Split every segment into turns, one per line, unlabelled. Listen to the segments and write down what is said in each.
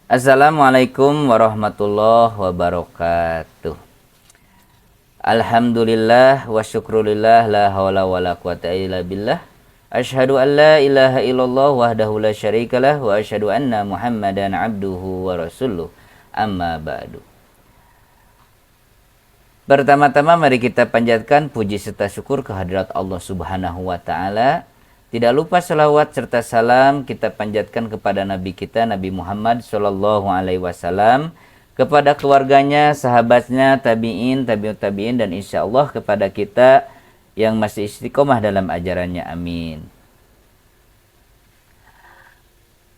Assalamualaikum warahmatullahi wabarakatuh. Alhamdulillah wa syukrulillah la hawla wa la quwata illa billah. Asyhadu an la ilaha illallah wahdahu la syarikalah wa asyhadu anna Muhammadan abduhu wa rasuluh. Amma ba'du. Pertama-tama mari kita panjatkan puji serta syukur kehadirat Allah Subhanahu wa taala. Tidak lupa selawat serta salam kita panjatkan kepada Nabi kita Nabi Muhammad Shallallahu Alaihi Wasallam, kepada keluarganya, sahabatnya, tabiin, tabiut tabiin, dan insya Allah kepada kita yang masih istiqomah dalam ajarannya. Amin.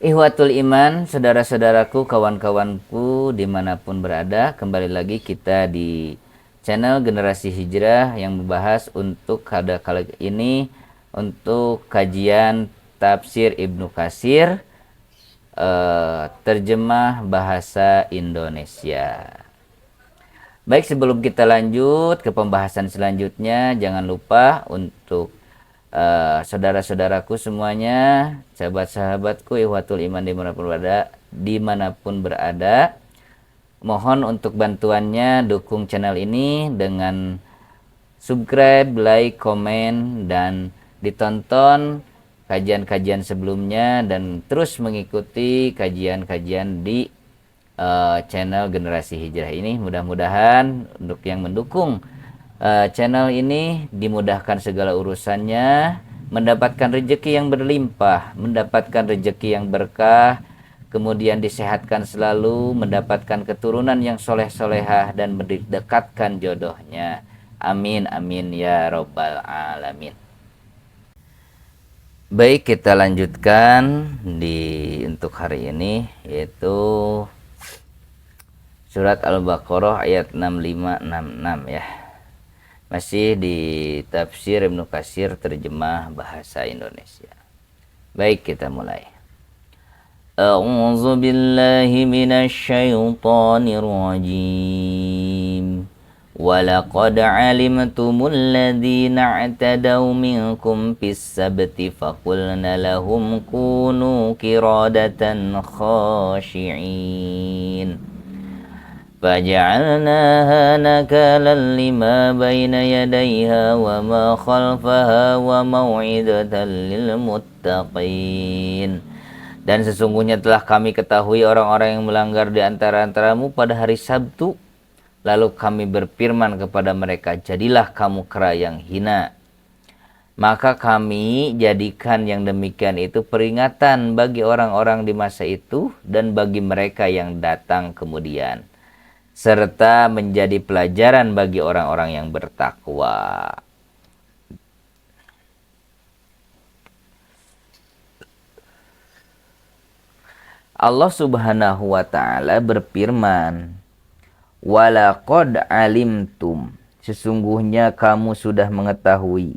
Ihwatul iman, saudara-saudaraku, kawan-kawanku dimanapun berada, kembali lagi kita di channel Generasi Hijrah yang membahas untuk pada kali ini untuk kajian tafsir Ibnu Katsir, terjemah bahasa Indonesia. Baik, sebelum kita lanjut ke pembahasan selanjutnya, jangan lupa untuk saudara-saudaraku semuanya, sahabat-sahabatku, ihwatul iman dimanapun berada, mohon untuk bantuannya dukung channel ini dengan subscribe, like, komen, dan ditonton kajian-kajian sebelumnya, dan terus mengikuti kajian-kajian di channel Generasi Hijrah ini. Mudah-mudahan untuk yang mendukung channel ini dimudahkan segala urusannya, mendapatkan rezeki yang berlimpah, mendapatkan rezeki yang berkah, kemudian disehatkan selalu, mendapatkan keturunan yang soleh-solehah, dan mendekatkan jodohnya. Amin, amin, ya robbal alamin. Baik, kita lanjutkan untuk hari ini, yaitu surat Al-Baqarah ayat 6566 ya. Masih di tafsir Ibnu Katsir terjemah bahasa Indonesia. Baik, kita mulai. A'udzu billahi minasy syaithanir rajim. Walaqad 'alimtumul ladzina i'tadaw minkum fis sabti faqulna lahum kunu qiradatan khashi'in faja'alnaha nakalan lima baina yadayha wa ma khalfaha wa mau'izatan lil muttaqin. Dan sesungguhnya telah kami ketahui orang-orang yang melanggar di antara-antaramu pada hari Sabtu. Lalu kami berfirman kepada mereka, jadilah kamu kera yang hina. Maka kami jadikan yang demikian itu peringatan bagi orang-orang di masa itu dan bagi mereka yang datang kemudian, serta menjadi pelajaran bagi orang-orang yang bertakwa. Allah Subhanahu wa ta'ala berfirman, walaqad alimtum, sesungguhnya kamu sudah mengetahui,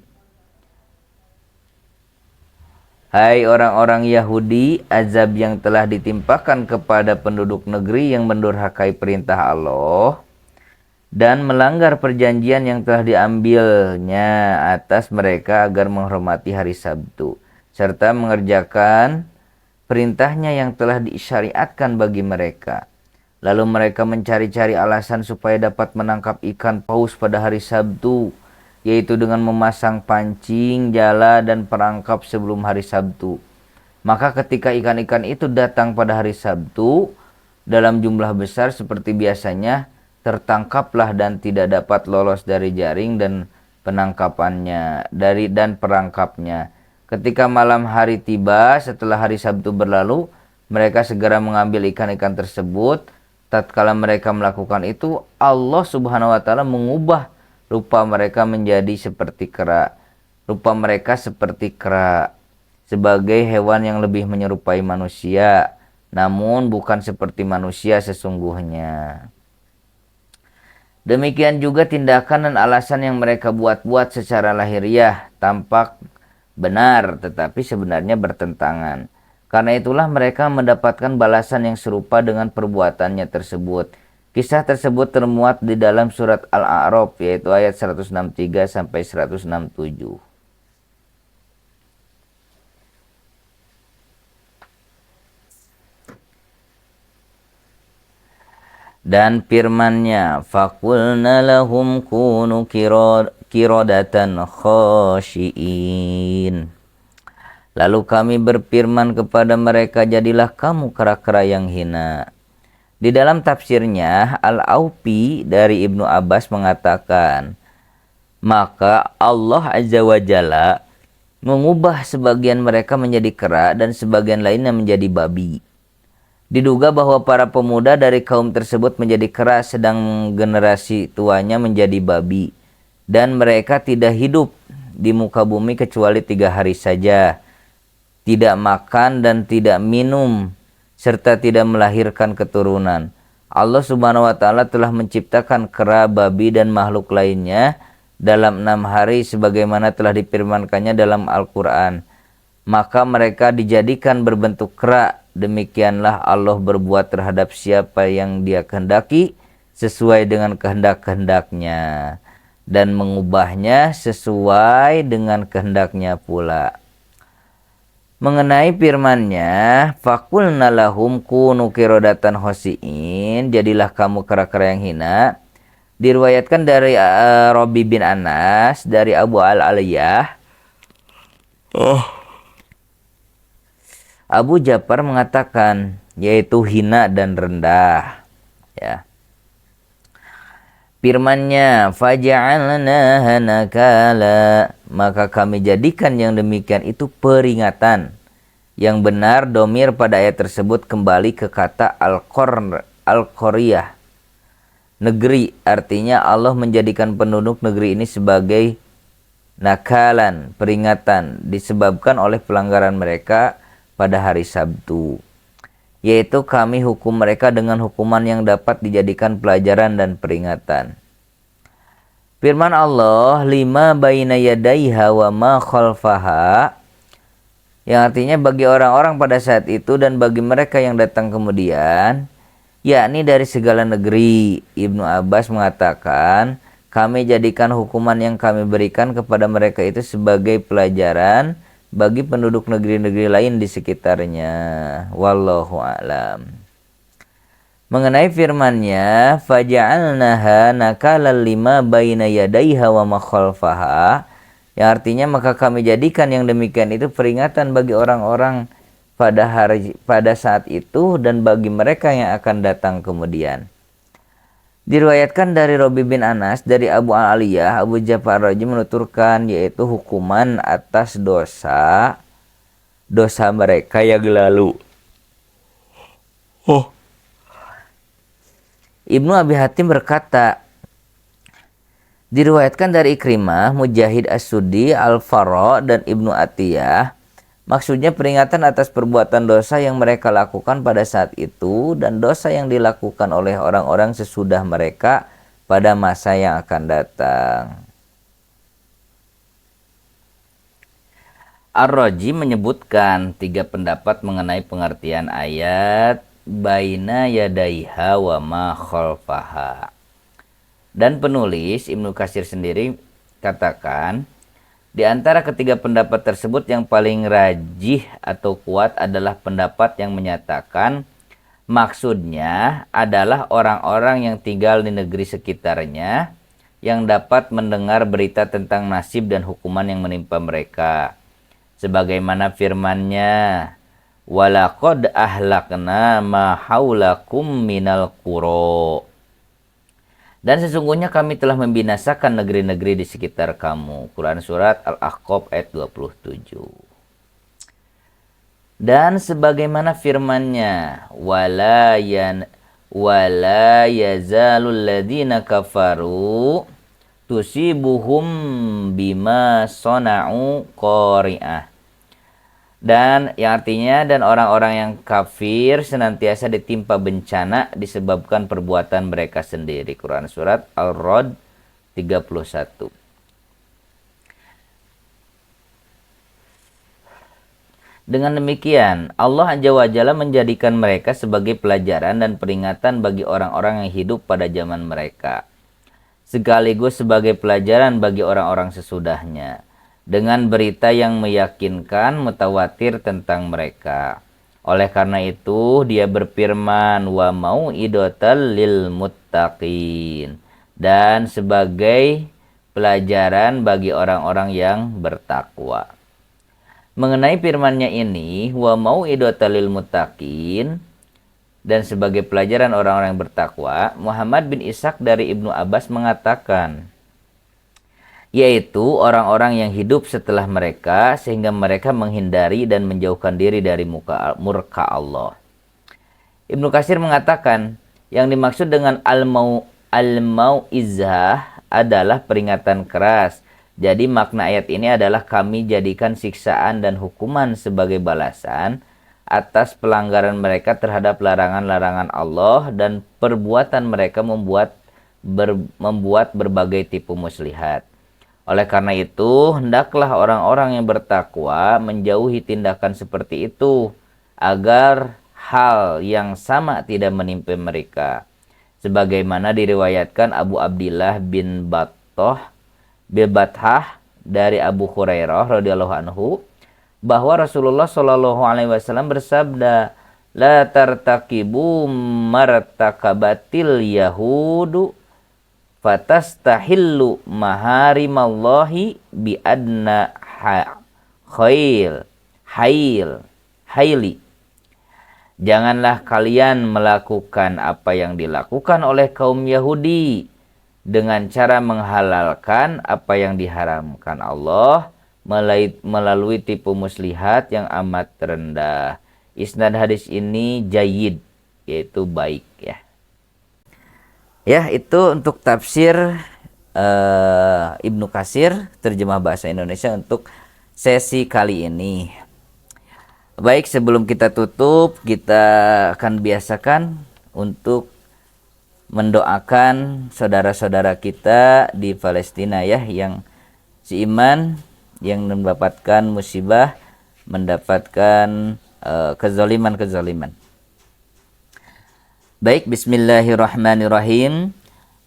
hai orang-orang Yahudi, azab yang telah ditimpakan kepada penduduk negeri yang mendurhakai perintah Allah dan melanggar perjanjian yang telah diambilnya atas mereka agar menghormati hari Sabtu, serta mengerjakan perintahnya yang telah disyariatkan bagi mereka. Lalu mereka mencari-cari alasan supaya dapat menangkap ikan paus pada hari Sabtu, yaitu dengan memasang pancing, jala, dan perangkap sebelum hari Sabtu. Maka ketika ikan-ikan itu datang pada hari Sabtu dalam jumlah besar seperti biasanya, tertangkaplah dan tidak dapat lolos dari jaring dan penangkapannya dan perangkapnya. Ketika malam hari tiba setelah hari Sabtu berlalu, mereka segera mengambil ikan-ikan tersebut. Tatkala mereka melakukan itu, Allah Subhanahu wa ta'ala mengubah rupa mereka menjadi seperti kera. Rupa mereka seperti kera, sebagai hewan yang lebih menyerupai manusia, namun bukan seperti manusia sesungguhnya. Demikian juga tindakan dan alasan yang mereka buat-buat secara lahiriah tampak benar, tetapi sebenarnya bertentangan. Karena itulah mereka mendapatkan balasan yang serupa dengan perbuatannya tersebut. Kisah tersebut termuat di dalam surat Al-A'raf, yaitu ayat 163 sampai 167. Dan firman-Nya, faqulna lahum kunu qiradatan khashiin. Lalu kami berfirman kepada mereka, jadilah kamu kera-kera yang hina. Di dalam tafsirnya, Al-Aufi dari Ibnu Abbas mengatakan, maka Allah Azza wa Jalla mengubah sebagian mereka menjadi kera dan sebagian lainnya menjadi babi. Diduga bahwa para pemuda dari kaum tersebut menjadi kera sedang generasi tuanya menjadi babi. Dan mereka tidak hidup di muka bumi kecuali 3 hari saja. Tidak makan dan tidak minum, serta tidak melahirkan keturunan. Allah Subhanahu wa Ta'ala telah menciptakan kera, babi, dan makhluk lainnya dalam 6 hari sebagaimana telah difirmankannya dalam Al-Quran. Maka mereka dijadikan berbentuk kera. Demikianlah Allah berbuat terhadap siapa yang Dia kehendaki sesuai dengan kehendak-kehendaknya, dan mengubahnya sesuai dengan kehendaknya pula. Mengenai firman-Nya, faqulna lahum kunu qiradatan khasiin, jadilah kamu kera-kera yang hina. Diriwayatkan dari Rabi bin Anas dari Abu Al-Aliyah. Abu Ja'far mengatakan, yaitu hina dan rendah. Ya. Firman-Nya, faja'alnaha nakala, maka kami jadikan yang demikian itu peringatan. Yang benar domir pada ayat tersebut kembali ke kata Al-Qaryah, negeri. Artinya Allah menjadikan penduduk negeri ini sebagai nakalan, peringatan, disebabkan oleh pelanggaran mereka pada hari Sabtu, yaitu kami hukum mereka dengan hukuman yang dapat dijadikan pelajaran dan peringatan. Firman Allah, lima baina yadaiha wa ma khalfaha, yang artinya bagi orang-orang pada saat itu dan bagi mereka yang datang kemudian, yakni dari segala negeri. Ibnu Abbas mengatakan, kami jadikan hukuman yang kami berikan kepada mereka itu sebagai pelajaran bagi penduduk negeri-negeri lain di sekitarnya. Wallahu a'lam. Mengenai firman-Nya, faja'alnaha nakalan lima baina yadaiha wa ma khalfaha, yang artinya maka kami jadikan yang demikian itu peringatan bagi orang-orang pada saat itu dan bagi mereka yang akan datang kemudian. Diriwayatkan dari Rabi bin Anas dari Abu Aliyah, Abu Ja'far Raji menuturkan, yaitu hukuman atas dosa mereka yang lalu. Ibnu Abi Hatim berkata, diriwayatkan dari Ikrimah, Mujahid As-Suddi, Al-Farra, dan Ibnu Atiyah, maksudnya peringatan atas perbuatan dosa yang mereka lakukan pada saat itu dan dosa yang dilakukan oleh orang-orang sesudah mereka pada masa yang akan datang. Ar-Raji menyebutkan 3 pendapat mengenai pengertian ayat baina yadaiha wa ma khalfaha. Dan penulis Ibnu Katsir sendiri katakan, di antara ketiga pendapat tersebut yang paling rajih atau kuat adalah pendapat yang menyatakan maksudnya adalah orang-orang yang tinggal di negeri sekitarnya yang dapat mendengar berita tentang nasib dan hukuman yang menimpa mereka. Sebagaimana firman-Nya, walaqad ahlakna ma haulakum minal qura. Dan sesungguhnya kami telah membinasakan negeri-negeri di sekitar kamu. Quran Surat Al-Ahqaf ayat 27. Dan sebagaimana firman-Nya, wala yazalul ladzina kafaru tusibuhum bima sona'u qari'ah. Dan yang artinya, dan orang-orang yang kafir senantiasa ditimpa bencana disebabkan perbuatan mereka sendiri. Quran Surat Al-Rod 31. Dengan demikian, Allah Azza wa Jalla menjadikan mereka sebagai pelajaran dan peringatan bagi orang-orang yang hidup pada zaman mereka, sekaligus sebagai pelajaran bagi orang-orang sesudahnya, dengan berita yang meyakinkan mutawatir tentang mereka. Oleh karena itu dia berfirman wa mau'idotal lil muttaqin, dan sebagai pelajaran bagi orang-orang yang bertakwa. Mengenai firman-Nya ini, wa mau'idotal lil muttaqin, dan sebagai pelajaran orang-orang yang bertakwa, Muhammad bin Ishaq dari Ibnu Abbas mengatakan, yaitu orang-orang yang hidup setelah mereka sehingga mereka menghindari dan menjauhkan diri dari murka Allah. Ibnu Katsir mengatakan, yang dimaksud dengan al-mau'izah adalah peringatan keras. Jadi makna ayat ini adalah kami jadikan siksaan dan hukuman sebagai balasan atas pelanggaran mereka terhadap larangan-larangan Allah dan perbuatan mereka membuat berbagai tipu muslihat. Oleh karena itu, hendaklah orang-orang yang bertakwa menjauhi tindakan seperti itu agar hal yang sama tidak menimpa mereka. Sebagaimana diriwayatkan Abu Abdillah bin Bathah dari Abu Hurairah radhiyallahu anhu bahwa Rasulullah Shallallahu alaihi wasallam bersabda, la tartakibu martakabatil yahudu fatastahillu maharimallahi bi adna haili. Janganlah kalian melakukan apa yang dilakukan oleh kaum Yahudi dengan cara menghalalkan apa yang diharamkan Allah melalui tipu muslihat yang amat rendah. Isnad hadis ini jayyid, yaitu baik ya. Ya, itu untuk tafsir Ibnu Katsir terjemah bahasa Indonesia untuk sesi kali ini. Baik, sebelum kita tutup, kita akan biasakan untuk mendoakan saudara-saudara kita di Palestina ya, yang seiman, yang mendapatkan musibah, mendapatkan kezaliman. Baik, bismillahirrahmanirrahim.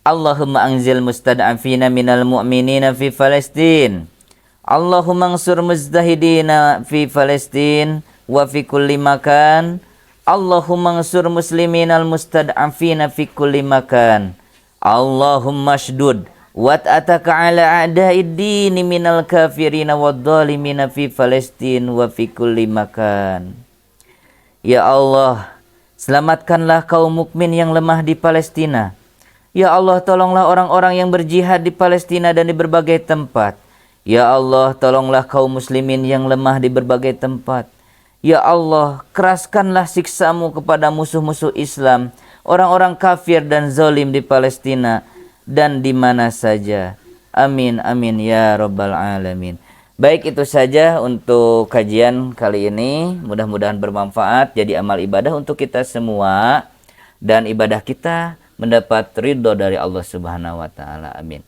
Allahumma anzil mustad'afina minal mu'minina fi Palestin. Allahumma ansur mujtahidina fi Palestin wa fi kulli makan. Allahumma ansur musliminal mustad'afina fi kulli makan. Allahumma shdud wat'ataka ala a'da'id dini minal kafirina wadzalimina fi Palestin wa fi kulli makan. Ya Allah, selamatkanlah kaum mukmin yang lemah di Palestina. Ya Allah, tolonglah orang-orang yang berjihad di Palestina dan di berbagai tempat. Ya Allah, tolonglah kaum muslimin yang lemah di berbagai tempat. Ya Allah, keraskanlah siksamu kepada musuh-musuh Islam, orang-orang kafir dan zalim di Palestina dan di mana saja. Amin, amin ya rabbal alamin. Baik, itu saja untuk kajian kali ini. Mudah-mudahan bermanfaat, jadi amal ibadah untuk kita semua, dan ibadah kita mendapat ridho dari Allah Subhanahu wa taala. Amin.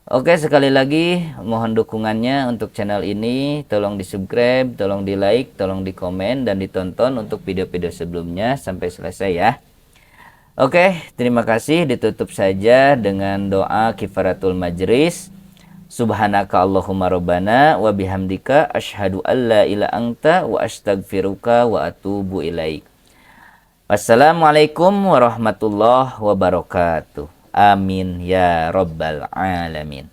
Oke, sekali lagi mohon dukungannya untuk channel ini. Tolong di-subscribe, tolong di-like, tolong di-komen, dan ditonton untuk video-video sebelumnya sampai selesai ya. Oke, terima kasih. Ditutup saja dengan doa kifaratul majlis. Subhanaka Allahumma rabbana wa bihamdika asyhadu an la ilaha anta wa astaghfiruka wa atubu ilaik. Wassalamualaikum warahmatullahi wabarakatuh. Amin ya rabbal alamin.